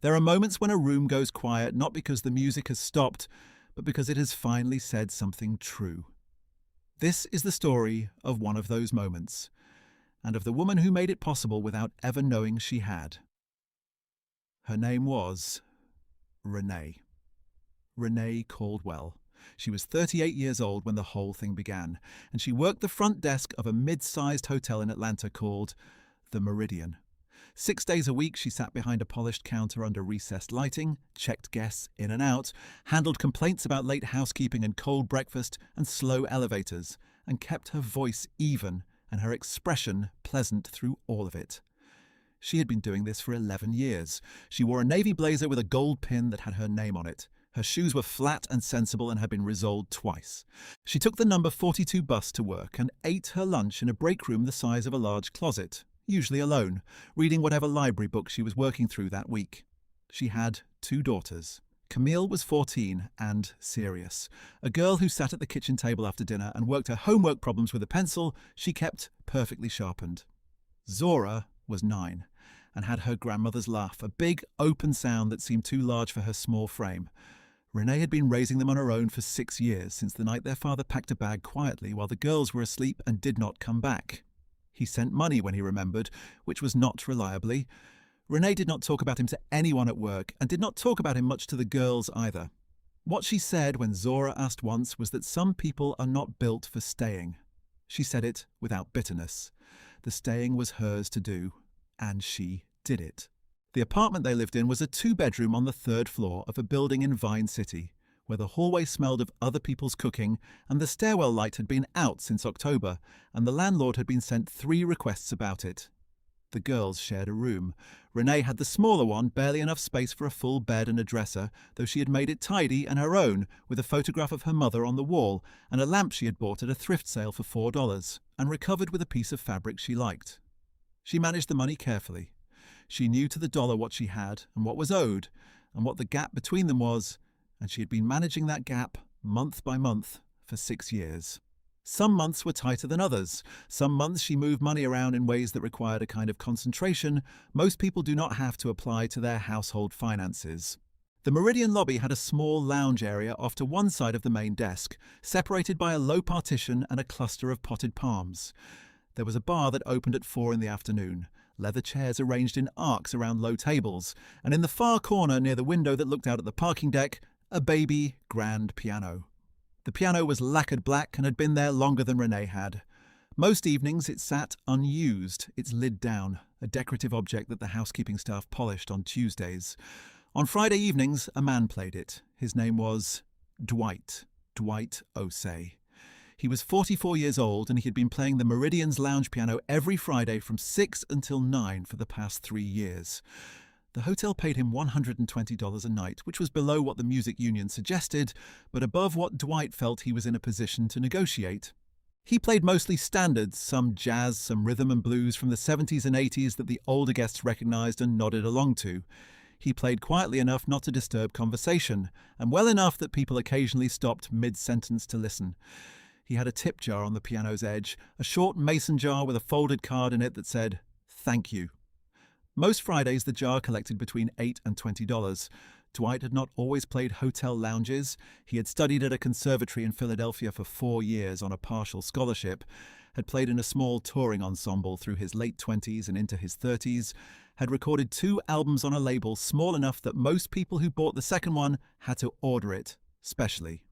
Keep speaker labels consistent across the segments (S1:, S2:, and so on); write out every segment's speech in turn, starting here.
S1: There are moments when a room goes quiet not because the music has stopped, but because it has finally said something true. This is the story of one of those moments, and of the woman who made it possible without ever knowing she had. Her name was Renee. Renee Caldwell. She was 38 years old when the whole thing began, and she worked the front desk of a mid-sized hotel in Atlanta called the Meridian. 6 days a week, she sat behind a polished counter under recessed lighting, checked guests in and out, handled complaints about late housekeeping and cold breakfast and slow elevators, and kept her voice even and her expression pleasant through all of it. She had been doing this for 11 years. She wore a navy blazer with a gold pin that had her name on it. Her shoes were flat and sensible and had been resoled twice. She took the number 42 bus to work and ate her lunch in a break room the size of a large closet, usually alone, reading whatever library book she was working through that week. She had 2 daughters. Camille was 14 and serious, a girl who sat at the kitchen table after dinner and worked her homework problems with a pencil she kept perfectly sharpened. Zora was 9 and had her grandmother's laugh, a big, open sound that seemed too large for her small frame. Renee had been raising them on her own for 6 years, since the night their father packed a bag quietly while the girls were asleep and did not come back. He sent money when he remembered, which was not reliably. Renee did not talk about him to anyone at work and did not talk about him much to the girls either. What she said when Zora asked once was that some people are not built for staying. She said it without bitterness. The staying was hers to do, and she did it. The apartment they lived in was a 2-bedroom on the 3rd floor of a building in Vine City, where the hallway smelled of other people's cooking and the stairwell light had been out since October, and the landlord had been sent 3 requests about it. The girls shared a room. Renee had the smaller one, barely enough space for a full bed and a dresser, though she had made it tidy and her own, with a photograph of her mother on the wall and a lamp she had bought at a thrift sale for $4, and recovered with a piece of fabric she liked. She managed the money carefully. She knew to the dollar what she had and what was owed, and what the gap between them was, and she had been managing that gap month by month for 6 years. Some months were tighter than others. Some months she moved money around in ways that required a kind of concentration most people do not have to apply to their household finances. The Meridian lobby had a small lounge area off to one side of the main desk, separated by a low partition and a cluster of potted palms. There was a bar that opened at 4 in the afternoon, leather chairs arranged in arcs around low tables, and in the far corner near the window that looked out at the parking deck, a baby grand piano. The piano was lacquered black and had been there longer than Renee had. Most evenings it sat unused, its lid down, a decorative object that the housekeeping staff polished on Tuesdays. On Friday evenings, a man played it. His name was Dwight Osei. He was 44 years old and he had been playing the Meridian's lounge piano every Friday from 6 until 9 for the past 3 years. The hotel paid him $120 a night, which was below what the music union suggested, but above what Dwight felt he was in a position to negotiate. He played mostly standards, some jazz, some rhythm and blues from the 70s and 80s that the older guests recognized and nodded along to. He played quietly enough not to disturb conversation, and well enough that people occasionally stopped mid-sentence to listen. He had a tip jar on the piano's edge, a short mason jar with a folded card in it that said, "Thank you." Most Fridays the jar collected between $8 and $20. Dwight had not always played hotel lounges. He had studied at a conservatory in Philadelphia for 4 years on a partial scholarship, had played in a small touring ensemble through his late 20s and into his 30s, had recorded 2 albums on a label small enough that most people who bought the second one had to order it, specially.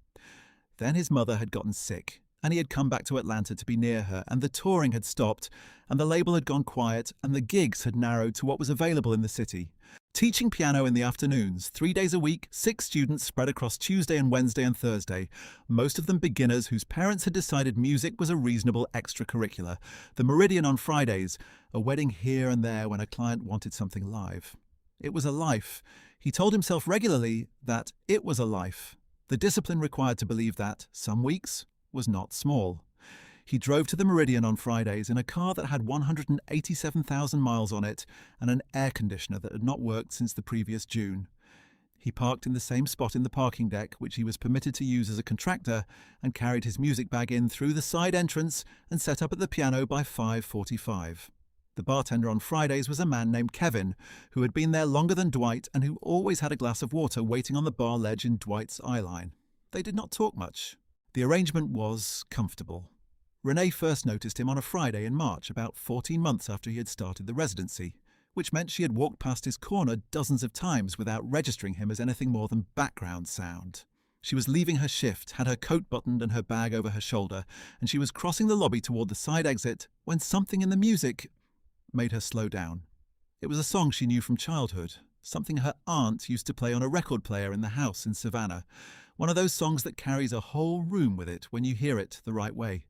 S1: Then his mother had gotten sick, and he had come back to Atlanta to be near her, and the touring had stopped, and the label had gone quiet, and the gigs had narrowed to what was available in the city. Teaching piano in the afternoons, 3 days a week, 6 students spread across Tuesday and Wednesday and Thursday, most of them beginners whose parents had decided music was a reasonable extracurricular. The Meridian on Fridays, a wedding here and there when a client wanted something live. It was a life. He told himself regularly that it was a life. The discipline required to believe that, some weeks, was not small. He drove to the Meridian on Fridays in a car that had 187,000 miles on it and an air conditioner that had not worked since the previous June. He parked in the same spot in the parking deck, which he was permitted to use as a contractor, and carried his music bag in through the side entrance and set up at the piano by 5:45. The bartender on Fridays was a man named Kevin, who had been there longer than Dwight and who always had a glass of water waiting on the bar ledge in Dwight's eye line. They did not talk much. The arrangement was comfortable. Renee first noticed him on a Friday in March, about 14 months after he had started the residency, which meant she had walked past his corner dozens of times without registering him as anything more than background sound. She was leaving her shift, had her coat buttoned and her bag over her shoulder, and she was crossing the lobby toward the side exit when something in the music made her slow down. It was a song she knew from childhood, something her aunt used to play on a record player in the house in Savannah, one of those songs that carries a whole room with it when you hear it the right way.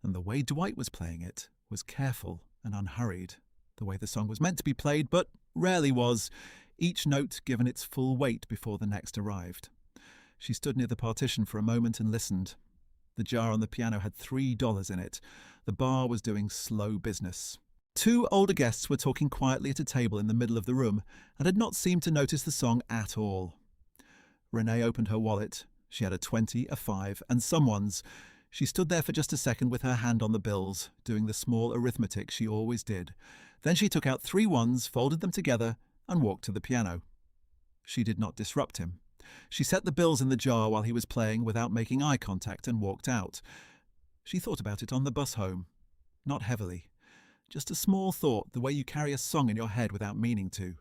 S1: And the way Dwight was playing it was careful and unhurried, the way the song was meant to be played, but rarely was, each note given its full weight before the next arrived. She stood near the partition for a moment and listened. The jar on the piano had $3 in it. The bar was doing slow business. 2 older guests were talking quietly at a table in the middle of the room and had not seemed to notice the song at all. Renee opened her wallet. She had a 20, a 5, and some ones. She stood there for just a second with her hand on the bills, doing the small arithmetic she always did. Then she took out 3 ones, folded them together, and walked to the piano. She did not disrupt him. She set the bills in the jar while he was playing without making eye contact and walked out. She thought about it on the bus home. Not heavily. Just a small thought, the way you carry a song in your head without meaning to.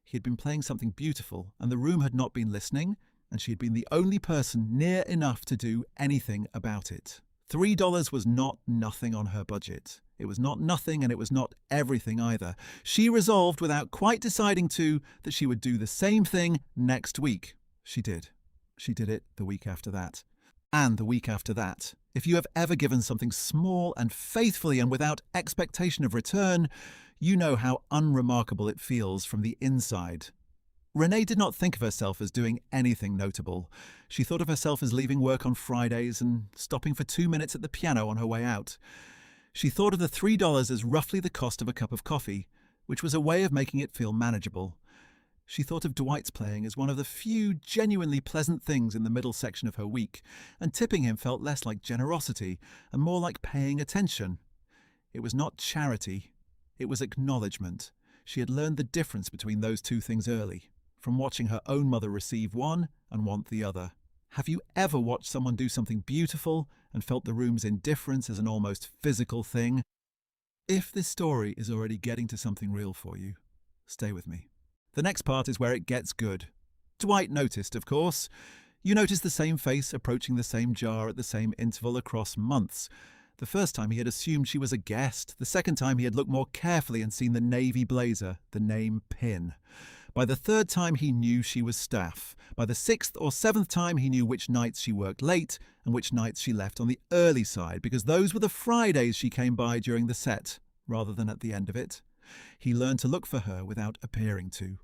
S1: He had been playing something beautiful, and the room had not been listening, and she had been the only person near enough to do anything about it. $3 was not nothing on her budget. It was not nothing, and it was not everything either. She resolved, without quite deciding to, that she would do the same thing next week. She did. She did it the week after that. And the week after that. If you have ever given something small and faithfully and without expectation of return, you know how unremarkable it feels from the inside. Renee did not think of herself as doing anything notable. She thought of herself as leaving work on Fridays and stopping for 2 minutes at the piano on her way out. She thought of the $3 as roughly the cost of a cup of coffee, which was a way of making it feel manageable. She thought of Dwight's playing as one of the few genuinely pleasant things in the middle section of her week, and tipping him felt less like generosity and more like paying attention. It was not charity, it was acknowledgement. She had learned the difference between those 2 things early, from watching her own mother receive one and want the other. Have you ever watched someone do something beautiful and felt the room's indifference as an almost physical thing? If this story is already getting to something real for you, stay with me. The next part is where it gets good. Dwight noticed, of course. You noticed the same face approaching the same jar at the same interval across months. The first time he had assumed she was a guest. The second time he had looked more carefully and seen the navy blazer, the name Pin. By the 3rd time he knew she was staff. By the 6th or 7th time he knew which nights she worked late and which nights she left on the early side, because those were the Fridays she came by during the set, rather than at the end of it. He learned to look for her without appearing to.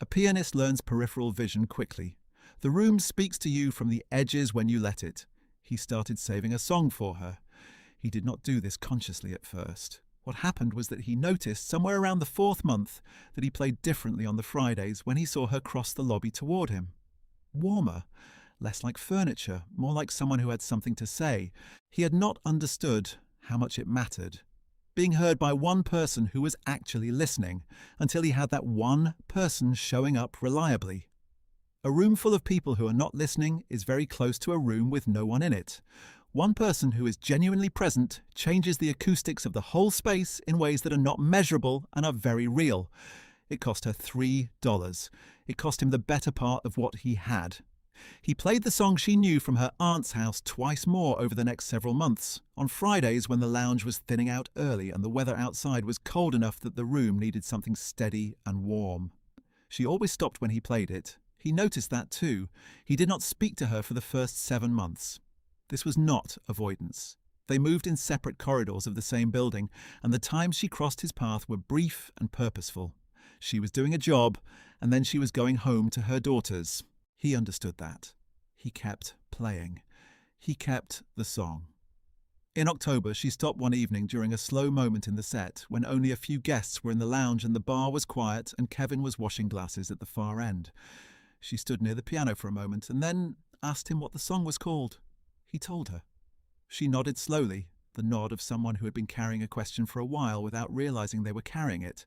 S1: A pianist learns peripheral vision quickly. The room speaks to you from the edges when you let it. He started saving a song for her. He did not do this consciously at first. What happened was that he noticed, somewhere around the 4th month, that he played differently on the Fridays when he saw her cross the lobby toward him. Warmer, less like furniture, more like someone who had something to say. He had not understood how much it mattered. Being heard by one person who was actually listening, until he had that one person showing up reliably. A room full of people who are not listening is very close to a room with no one in it. One person who is genuinely present changes the acoustics of the whole space in ways that are not measurable and are very real. It cost her $3. It cost him the better part of what he had. He played the song she knew from her aunt's house twice more over the next several months, on Fridays when the lounge was thinning out early and the weather outside was cold enough that the room needed something steady and warm. She always stopped when he played it. He noticed that too. He did not speak to her for the first 7 months. This was not avoidance. They moved in separate corridors of the same building, and the times she crossed his path were brief and purposeful. She was doing a job, and then she was going home to her daughters. He understood that. He kept playing. He kept the song. In October, she stopped one evening during a slow moment in the set when only a few guests were in the lounge and the bar was quiet and Kevin was washing glasses at the far end. She stood near the piano for a moment and then asked him what the song was called. He told her. She nodded slowly, the nod of someone who had been carrying a question for a while without realizing they were carrying it.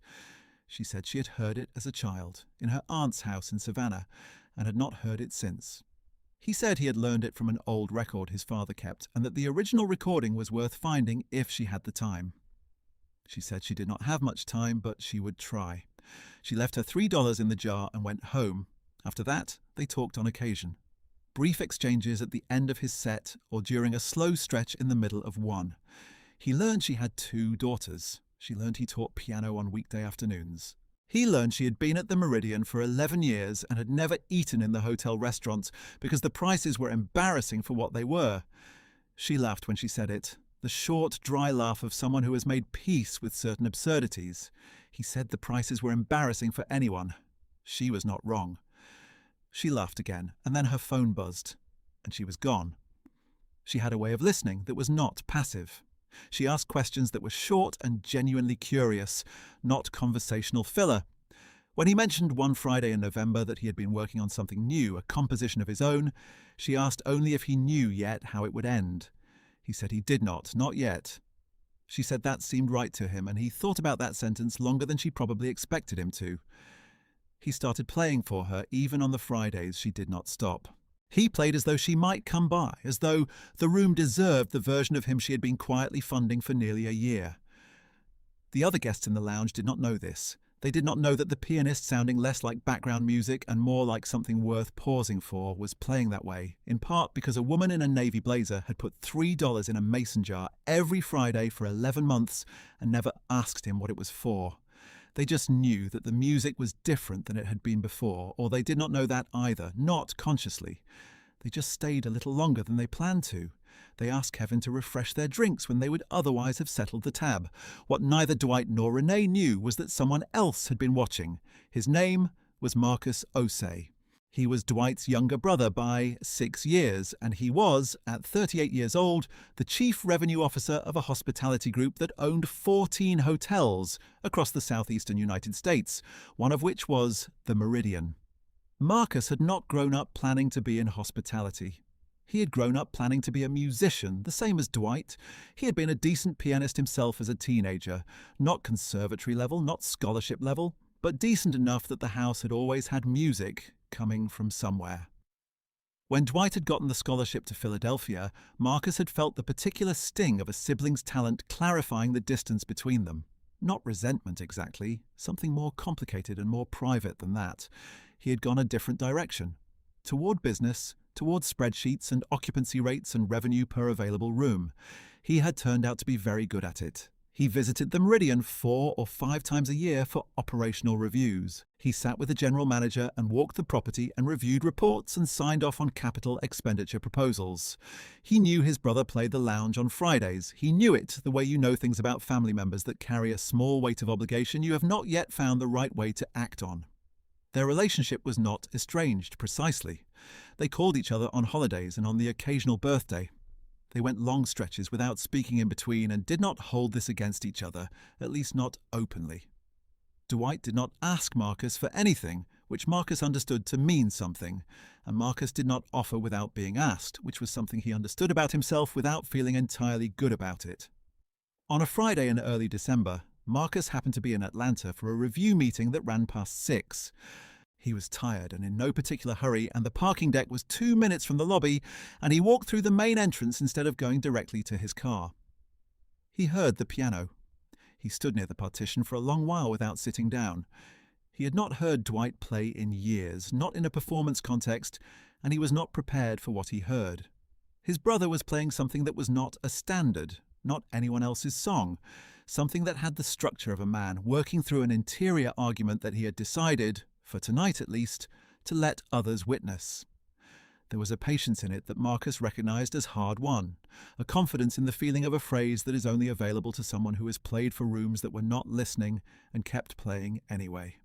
S1: She said she had heard it as a child, in her aunt's house in Savannah, and had not heard it since. He said he had learned it from an old record his father kept, and that the original recording was worth finding if she had the time. She said she did not have much time, but she would try. She left her $3 in the jar and went home. After that, they talked on occasion. Brief exchanges at the end of his set or during a slow stretch in the middle of one. He learned she had 2 daughters. She learned he taught piano on weekday afternoons. He learned she had been at the Meridian for 11 years and had never eaten in the hotel restaurants because the prices were embarrassing for what they were. She laughed when she said it, the short, dry laugh of someone who has made peace with certain absurdities. He said the prices were embarrassing for anyone. She was not wrong. She laughed again, and then her phone buzzed, and she was gone. She had a way of listening that was not passive. She asked questions that were short and genuinely curious, not conversational filler. When he mentioned one Friday in November that he had been working on something new, a composition of his own, she asked only if he knew yet how it would end. He said he did not yet. She said that seemed right to him, and he thought about that sentence longer than she probably expected him to. He started playing for her even on the Fridays she did not stop. He played as though she might come by, as though the room deserved the version of him she had been quietly funding for nearly a year. The other guests in the lounge did not know this. They did not know that the pianist, sounding less like background music and more like something worth pausing for, was playing that way, in part because a woman in a navy blazer had put $3 in a mason jar every Friday for 11 months and never asked him what it was for. They just knew that the music was different than it had been before, or they did not know that either, not consciously. They just stayed a little longer than they planned to. They asked Kevin to refresh their drinks when they would otherwise have settled the tab. What neither Dwight nor Renee knew was that someone else had been watching. His name was Marcus Osei. He was Dwight's younger brother by 6 years, and he was, at 38 years old, the chief revenue officer of a hospitality group that owned 14 hotels across the southeastern United States, one of which was the Meridian. Marcus had not grown up planning to be in hospitality. He had grown up planning to be a musician, the same as Dwight. He had been a decent pianist himself as a teenager, not conservatory level, not scholarship level, but decent enough that the house had always had music coming from somewhere. When Dwight had gotten the scholarship to Philadelphia, Marcus had felt the particular sting of a sibling's talent clarifying the distance between them. Not resentment exactly, something more complicated and more private than that. He had gone a different direction. Toward business, toward spreadsheets and occupancy rates and revenue per available room. He had turned out to be very good at it. He visited the Meridian 4 or 5 times a year for operational reviews. He sat with the general manager and walked the property and reviewed reports and signed off on capital expenditure proposals. He knew his brother played the lounge on Fridays. He knew it the way you know things about family members that carry a small weight of obligation you have not yet found the right way to act on. Their relationship was not estranged, precisely. They called each other on holidays and on the occasional birthday. They went long stretches without speaking in between and did not hold this against each other, at least not openly. Dwight did not ask Marcus for anything, which Marcus understood to mean something, and Marcus did not offer without being asked, which was something he understood about himself without feeling entirely good about it. On a Friday in early December, Marcus happened to be in Atlanta for a review meeting that ran past 6. He was tired and in no particular hurry, and the parking deck was 2 minutes from the lobby, and he walked through the main entrance instead of going directly to his car. He heard the piano. He stood near the partition for a long while without sitting down. He had not heard Dwight play in years, not in a performance context, and he was not prepared for what he heard. His brother was playing something that was not a standard, not anyone else's song, something that had the structure of a man working through an interior argument that he had decided, for tonight at least, to let others witness. There was a patience in it that Marcus recognized as hard-won, a confidence in the feeling of a phrase that is only available to someone who has played for rooms that were not listening and kept playing anyway.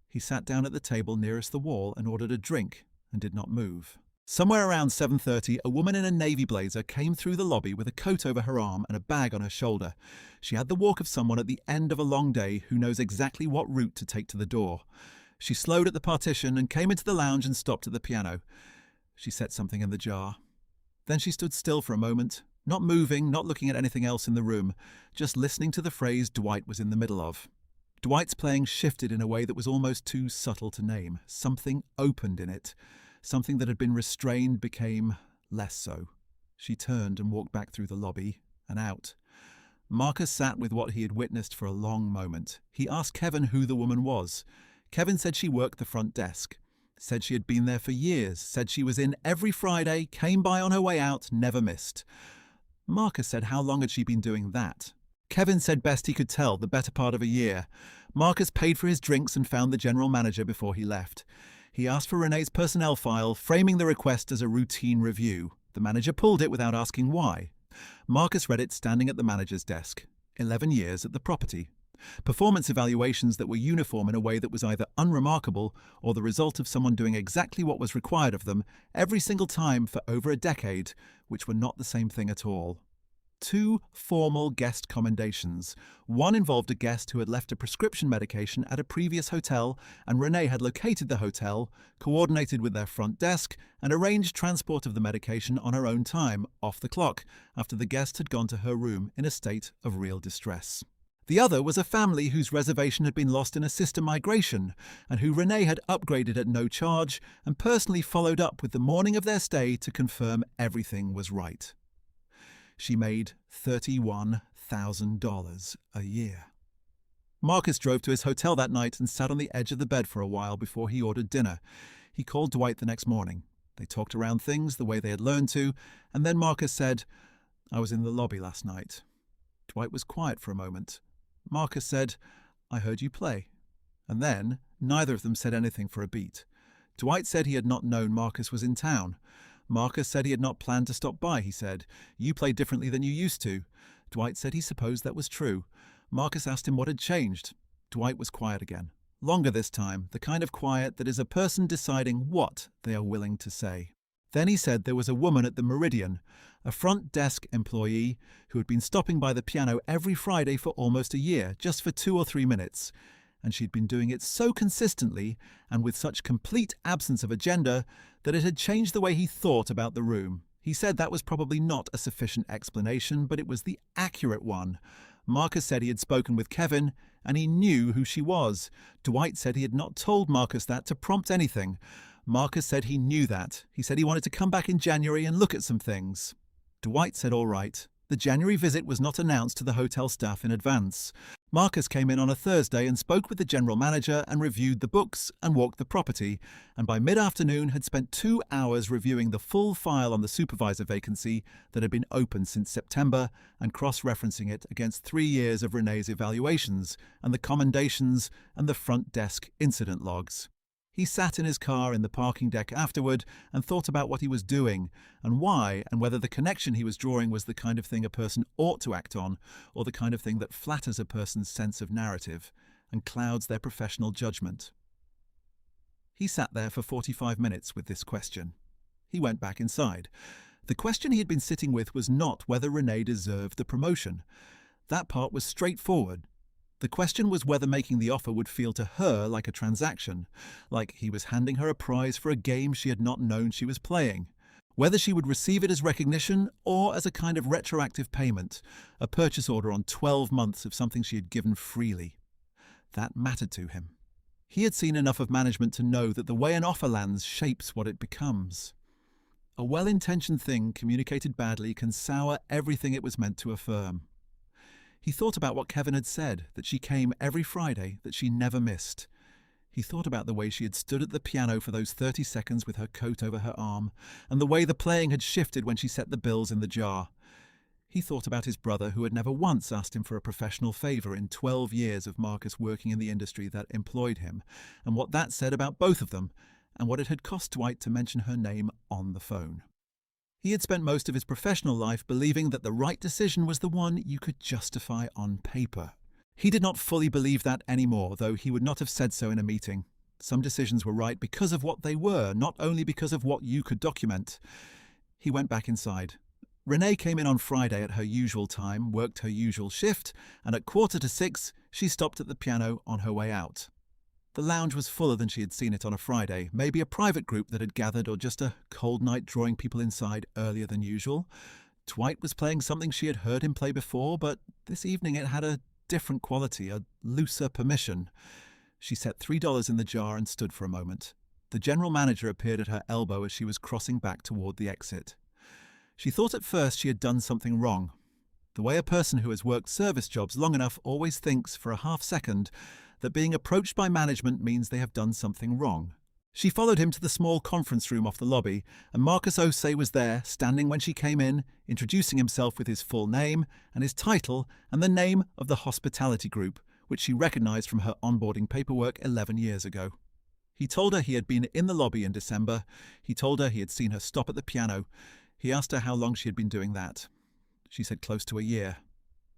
S1: He sat down at the table nearest the wall and ordered a drink and did not move. Somewhere around 7:30, a woman in a navy blazer came through the lobby with a coat over her arm and a bag on her shoulder. She had the walk of someone at the end of a long day who knows exactly what route to take to the door. She slowed at the partition and came into the lounge and stopped at the piano. She set something in the jar. Then she stood still for a moment, Not moving, not looking at anything else in the room, just listening to the phrase Dwight was in the middle of. Dwight's playing shifted in a way that was almost too subtle to name. Something opened in it. Something that had been restrained became less so. She turned and walked back through the lobby and out. Marcus sat with what he had witnessed for a long moment. He asked Kevin who the woman was. Kevin said she worked the front desk. Said she had been there for years. Said she was in every Friday, came by on her way out, never missed. Marcus said how long had she been doing that? Kevin said best he could tell, the better part of a year. Marcus paid for his drinks and found the general manager before he left. He asked for Renee's personnel file, framing the request as a routine review. The manager pulled it without asking why. Marcus read it standing at the manager's desk. 11 years at the property. Performance evaluations that were uniform in a way that was either unremarkable or the result of someone doing exactly what was required of them every single time for over a decade, which were not the same thing at all. 2 formal guest commendations. One involved a guest who had left a prescription medication at a previous hotel, and Renee had located the hotel, coordinated with their front desk, and arranged transport of the medication on her own time, off the clock, after the guest had gone to her room in a state of real distress. The other was a family whose reservation had been lost in a system migration, and who Renee had upgraded at no charge and personally followed up with the morning of their stay to confirm everything was right. She made $31,000 a year. Marcus drove to his hotel that night and sat on the edge of the bed for a while before he ordered dinner. He called Dwight the next morning. They talked around things the way they had learned to, and then Marcus said, "I was in the lobby last night." Dwight was quiet for a moment. Marcus said, "I heard you play." And then neither of them said anything for a beat. Dwight said he had not known Marcus was in town. Marcus said he had not planned to stop by, he said. "You play differently than you used to." Dwight said he supposed that was true. Marcus asked him what had changed. Dwight was quiet again. Longer this time, the kind of quiet that is a person deciding what they are willing to say. Then he said there was a woman at the Meridian, a front desk employee who had been stopping by the piano every Friday for almost a year, just for 2 or 3 minutes. And she'd been doing it so consistently and with such complete absence of agenda that it had changed the way he thought about the room. He said that was probably not a sufficient explanation, but it was the accurate one. Marcus said he had spoken with Kevin, and he knew who she was. Dwight said he had not told Marcus that to prompt anything. Marcus said he knew that. He said he wanted to come back in January and look at some things. Dwight said all right. The January visit was not announced to the hotel staff in advance. Marcus came in on a Thursday and spoke with the general manager and reviewed the books and walked the property, and by mid-afternoon had spent 2 hours reviewing the full file on the supervisor vacancy that had been open since September and cross-referencing it against 3 years of Renee's evaluations and the commendations and the front desk incident logs. He sat in his car in the parking deck afterward and thought about what he was doing and why, and whether the connection he was drawing was the kind of thing a person ought to act on or the kind of thing that flatters a person's sense of narrative and clouds their professional judgment. He sat there for 45 minutes with this question. He went back inside. The question he had been sitting with was not whether Renee deserved the promotion. That part was straightforward. The question was whether making the offer would feel to her like a transaction, like he was handing her a prize for a game she had not known she was playing. Whether she would receive it as recognition or as a kind of retroactive payment, a purchase order on 12 months of something she had given freely. That mattered to him. He had seen enough of management to know that the way an offer lands shapes what it becomes. A well-intentioned thing communicated badly can sour everything it was meant to affirm. He thought about what Kevin had said, that she came every Friday, that she never missed. He thought about the way she had stood at the piano for those 30 seconds with her coat over her arm, and the way the playing had shifted when she set the bills in the jar. He thought about his brother, who had never once asked him for a professional favour in 12 years of Marcus working in the industry that employed him, and what that said about both of them, and what it had cost Dwight to mention her name on the phone. He had spent most of his professional life believing that the right decision was the one you could justify on paper. He did not fully believe that anymore, though he would not have said so in a meeting. Some decisions were right because of what they were, not only because of what you could document. He went back inside. Renee came in on Friday at her usual time, worked her usual shift, and at 5:45 she stopped at the piano on her way out. The lounge was fuller than she had seen it on a Friday, maybe a private group that had gathered or just a cold night drawing people inside earlier than usual. Dwight was playing something she had heard him play before, but this evening it had a different quality, a looser permission. She set $3 in the jar and stood for a moment. The general manager appeared at her elbow as she was crossing back toward the exit. She thought at first she had done something wrong. The way a person who has worked service jobs long enough always thinks for a half second that being approached by management means they have done something wrong. She followed him to the small conference room off the lobby, and Marcus Osei was there, standing when she came in, introducing himself with his full name and his title and the name of the hospitality group, which she recognized from her onboarding paperwork 11 years ago. He told her he had been in the lobby in December. He told her he had seen her stop at the piano. He asked her how long she had been doing that. She said close to a year.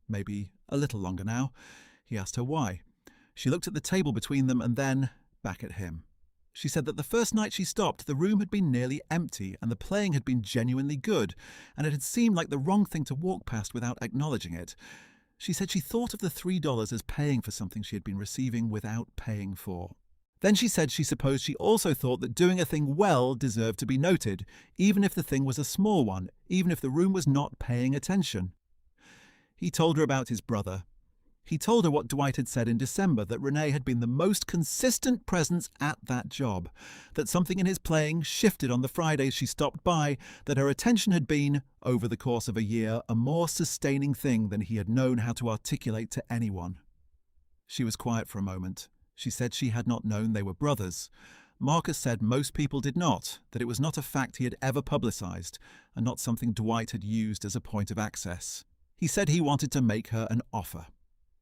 S1: Maybe a little longer now. He asked her why. She looked at the table between them and then back at him. She said that the first night she stopped, the room had been nearly empty and the playing had been genuinely good, and it had seemed like the wrong thing to walk past without acknowledging it. She said she thought of the $3 as paying for something she had been receiving without paying for. Then she said she supposed she also thought that doing a thing well deserved to be noted, even if the thing was a small one, even if the room was not paying attention. He told her about his brother. He told her what Dwight had said in December, that Renee had been the most consistent presence at that job, that something in his playing shifted on the Fridays she stopped by, that her attention had been, over the course of a year, a more sustaining thing than he had known how to articulate to anyone. She was quiet for a moment. She said she had not known they were brothers. Marcus said most people did not, that it was not a fact he had ever publicized, and not something Dwight had used as a point of access. He said he wanted to make her an offer.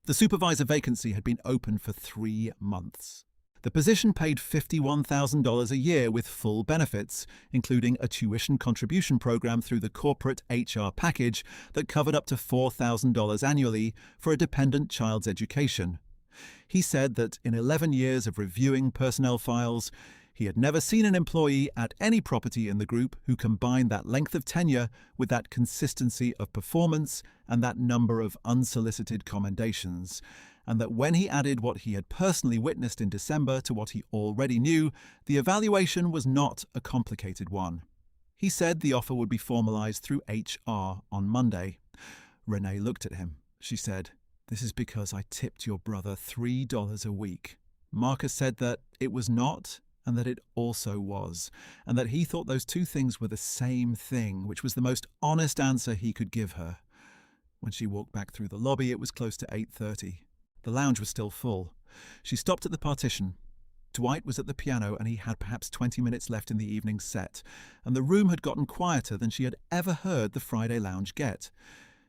S1: The supervisor vacancy had been open for 3 months. The position paid $51,000 a year with full benefits, including a tuition contribution program through the corporate HR package that covered up to $4,000 annually for a dependent child's education. He said that in 11 years of reviewing personnel files, he had never seen an employee at any property in the group who combined that length of tenure with that consistency of performance and that number of unsolicited commendations, and that when he added what he had personally witnessed in December to what he already knew, the evaluation was not a complicated one. He said the offer would be formalized through HR on Monday. Renee looked at him. She said, "This is because I tipped your brother $3 a week." Marcus said that it was not, and that it also was, and that he thought those two things were the same thing, which was the most honest answer he could give her. When she walked back through the lobby, it was close to 8:30. The lounge was still full. She stopped at the partition. Dwight was at the piano, and he had perhaps 20 minutes left in the evening's set, and the room had gotten quieter than she had ever heard the Friday lounge get.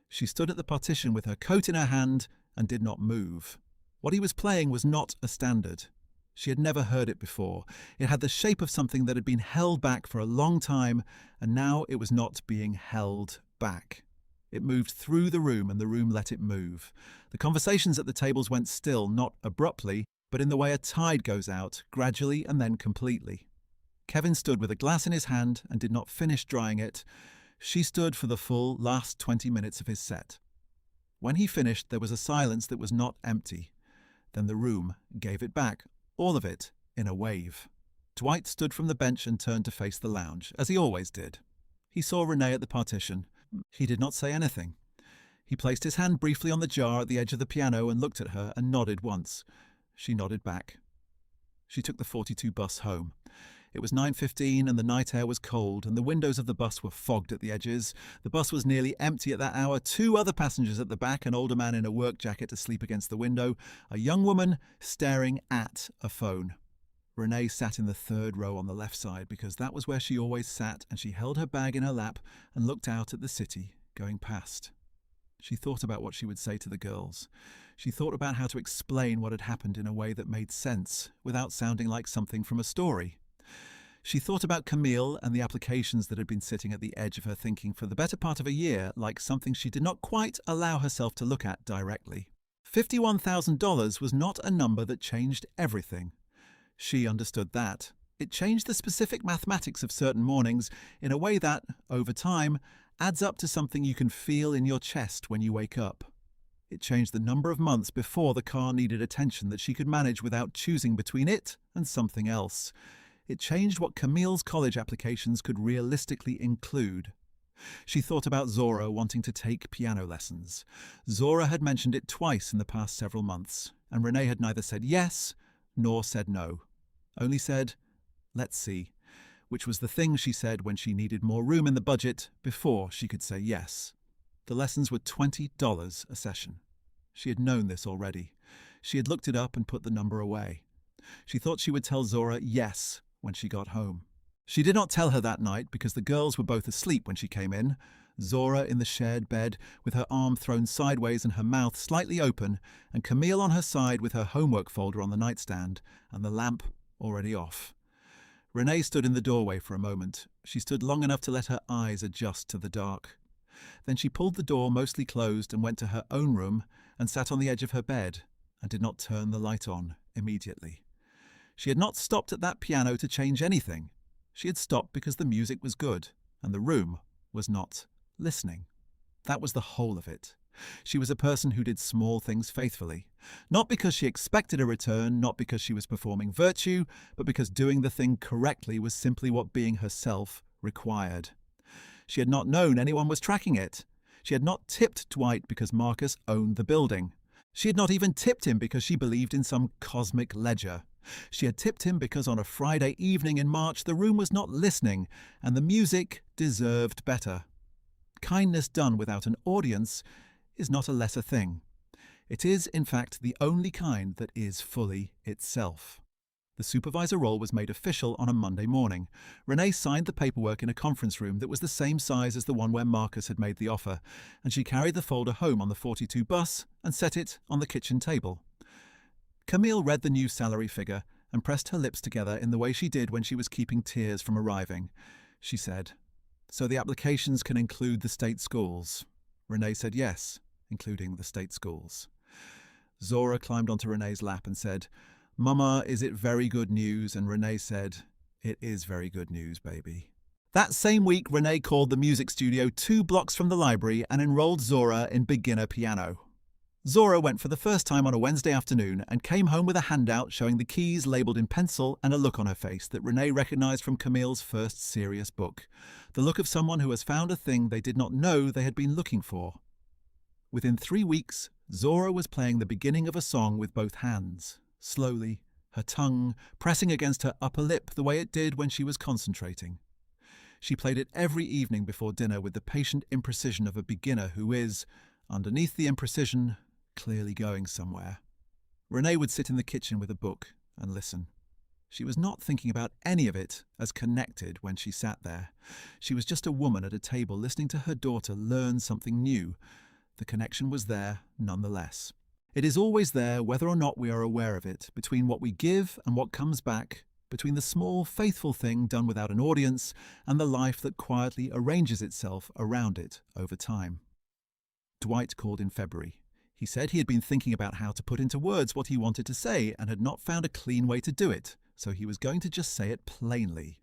S1: She stood at the partition with her coat in her hand and did not move. What he was playing was not a standard. She had never heard it before. It had the shape of something that had been held back for a long time, and now it was not being held back. It moved through the room, and the room let it move. The conversations at the tables went still, not abruptly, but in the way a tide goes out, gradually and then completely. Kevin stood with a glass in his hand and did not finish drying it. She stood for the full last 20 minutes of his set. When he finished, there was a silence that was not empty. Then the room gave it back, all of it, in a wave. Dwight stood from the bench and turned to face the lounge, as he always did. He saw Renee at the partition. He did not say anything. He placed his hand briefly on the jar at the edge of the piano and looked at her and nodded once. She nodded back. She took the 42 bus home. It was 9:15 and the night air was cold and the windows of the bus were fogged at the edges. The bus was nearly empty at that hour. 2 other passengers at the back, an older man in a work jacket asleep against the window, a young woman staring at a phone. Renee sat in the 3rd row on the left side because that was where she always sat, and she held her bag in her lap and looked out at the city going past. She thought about what she would say to the girls. She thought about how to explain what had happened in a way that made sense, without sounding like something from a story. She thought about Camille and the applications that had been sitting at the edge of her thinking for the better part of a year, like something she did not quite allow herself to look at directly. $51,000 was not a number that changed everything. She understood that. It changed the specific mathematics of certain mornings in a way that, over time, adds up to something you can feel in your chest when you wake up. It changed the number of months before the car needed attention that she could manage without choosing between it and something else. It changed what Camille's college applications could realistically include. She thought about Zora wanting to take piano lessons. Zora had mentioned it twice in the past several months, and Renee had neither said yes nor said no. Only said, "Let's see," which was the thing she said when she needed more room in the budget before she could say yes. The lessons were $20 a session. She had known this already. She had looked it up and put the number away. She thought she would tell Zora yes when she got home. She did not tell her that night because the girls were both asleep when she came in. Zora in the shared bed with her arm thrown sideways and her mouth slightly open, and Camille on her side with her homework folder on the nightstand and the lamp already off. Renee stood in the doorway for a moment. She stood long enough to let her eyes adjust to the dark. Then she pulled the door mostly closed and went to her own room and sat on the edge of her bed and did not turn the light on immediately. She had not stopped at that piano to change anything. She had stopped because the music was good and the room was not listening. That was the whole of it. She was a person who did small things faithfully, not because she expected a return, not because she was performing virtue, but because doing the thing correctly was simply what being herself required. She had not known anyone was tracking it. She had not tipped Dwight because Marcus owned the building. She had not even tipped him because she believed in some cosmic ledger. She had tipped him because on a Friday evening in March the room was not listening and the music deserved better. Kindness done without an audience is not a lesser thing. It is, in fact, the only kind that is fully itself. The supervisor role was made official on a Monday morning. Renee signed the paperwork in a conference room that was the same size as the one where Marcus had made the offer, and she carried the folder home on the 42 bus and set it on the kitchen table. Camille read the new salary figure and pressed her lips together in the way she did when she was keeping tears from arriving. She said, "So the applications can include the state schools?" Renee said yes, including the state schools. Zora climbed onto Renee's lap and said, "Mama, is it very good news?" And Renee said, "It is very good news, baby." That same week, Renee called the music studio 2 blocks from the library and enrolled Zora in beginner piano. Zora went for the first time on a Wednesday afternoon and came home with a handout showing the keys labelled in pencil and a look on her face that Renee recognised from Camille's first serious book. The look of someone who has found a thing they did not know they had been looking for. Within 3 weeks, Zora was playing the beginning of a song with both hands, slowly, her tongue pressing against her upper lip the way it did when she was concentrating. She played it every evening before dinner with the patient imprecision of a beginner who is, underneath the imprecision, clearly going somewhere. Renee would sit in the kitchen with a book and listen. She was not thinking about any of it as connected when she sat there. She was just a woman at a table listening to her daughter learn something new. The connection was there nonetheless. It is always there whether or not we are aware of it, between what we give and what comes back, between the small, faithful thing done without an audience and the life that quietly arranges itself around it over time. Dwight called in February. He said he had been thinking about how to put into words what he wanted to say and had not found a clean way to do it, so he was going to just say it plainly.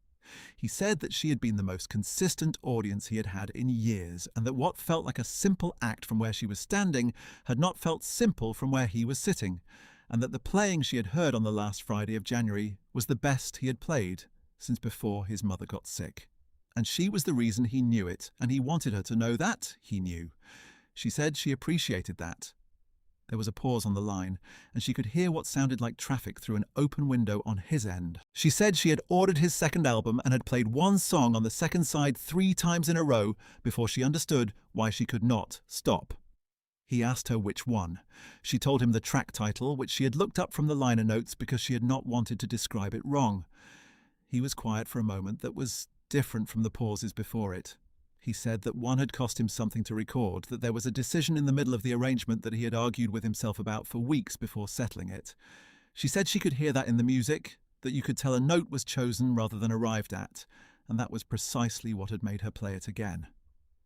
S1: He said that she had been the most consistent audience he had had in years, and that what felt like a simple act from where she was standing had not felt simple from where he was sitting, and that the playing she had heard on the last Friday of January was the best he had played since before his mother got sick. And she was the reason he knew it, and he wanted her to know that he knew. She said she appreciated that. There was a pause on the line, and she could hear what sounded like traffic through an open window on his end. She said she had ordered his second album and had played one song on the second side 3 times in a row before she understood why she could not stop. He asked her which one. She told him the track title, which she had looked up from the liner notes because she had not wanted to describe it wrong. He was quiet for a moment that was different from the pauses before it. He said that one had cost him something to record, that there was a decision in the middle of the arrangement that he had argued with himself about for weeks before settling it. She said she could hear that in the music, that you could tell a note was chosen rather than arrived at, and that was precisely what had made her play it again.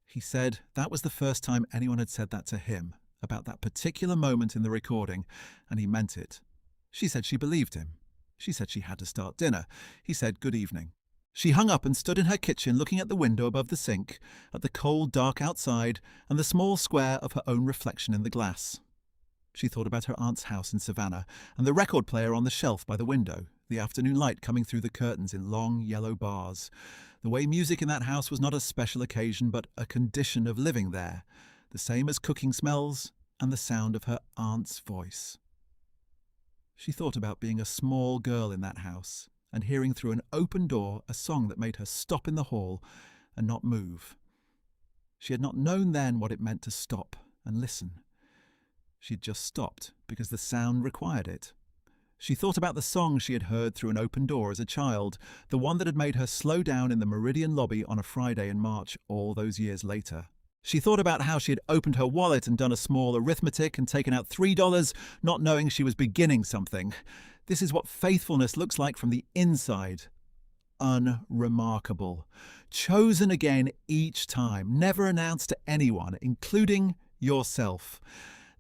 S1: He said that was the first time anyone had said that to him, about that particular moment in the recording, and he meant it. She said she believed him. She said she had to start dinner. He said good evening. She hung up and stood in her kitchen looking at the window above the sink, at the cold dark outside and the small square of her own reflection in the glass. She thought about her aunt's house in Savannah and the record player on the shelf by the window, the afternoon light coming through the curtains in long yellow bars, the way music in that house was not a special occasion but a condition of living there, the same as cooking smells and the sound of her aunt's voice. She thought about being a small girl in that house and hearing through an open door a song that made her stop in the hall and not move. She had not known then what it meant to stop and listen. She had just stopped because the sound required it. She thought about the song she had heard through an open door as a child, the one that had made her slow down in the Meridian lobby on a Friday in March all those years later. She thought about how she had opened her wallet and done a small arithmetic and taken out $3, not knowing she was beginning something. This is what faithfulness looks like from the inside. Unremarkable. Chosen again each time, never announced to anyone, including yourself.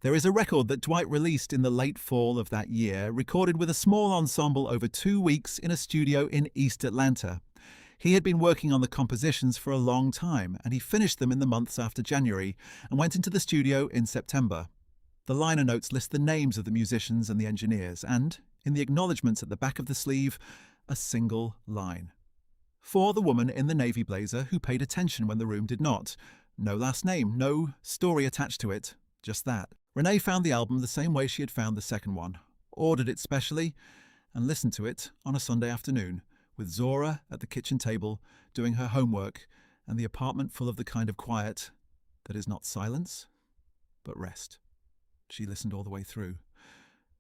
S1: There is a record that Dwight released in the late fall of that year, recorded with a small ensemble over 2 weeks in a studio in East Atlanta. He had been working on the compositions for a long time, and he finished them in the months after January and went into the studio in September. The liner notes list the names of the musicians and the engineers, and, in the acknowledgements at the back of the sleeve, a single line. For the woman in the navy blazer who paid attention when the room did not. No last name, no story attached to it, just that. Renee found the album the same way she had found the second one, ordered it specially, and listened to it on a Sunday afternoon, with Zora at the kitchen table doing her homework and the apartment full of the kind of quiet that is not silence, but rest. She listened all the way through.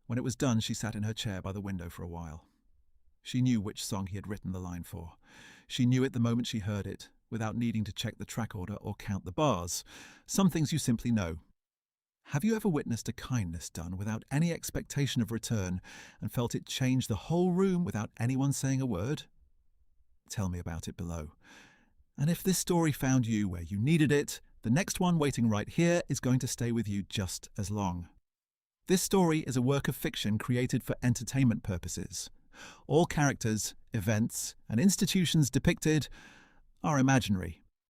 S1: When it was done, she sat in her chair by the window for a while. She knew which song he had written the line for. She knew it the moment she heard it, without needing to check the track order or count the bars. Some things you simply know. Have you ever witnessed a kindness done without any expectation of return and felt it change the whole room without anyone saying a word? Tell me about it below. And if this story found you where you needed it, the next one waiting right here is going to stay with you just as long. This story is a work of fiction created for entertainment purposes. All characters, events, and institutions depicted are imaginary.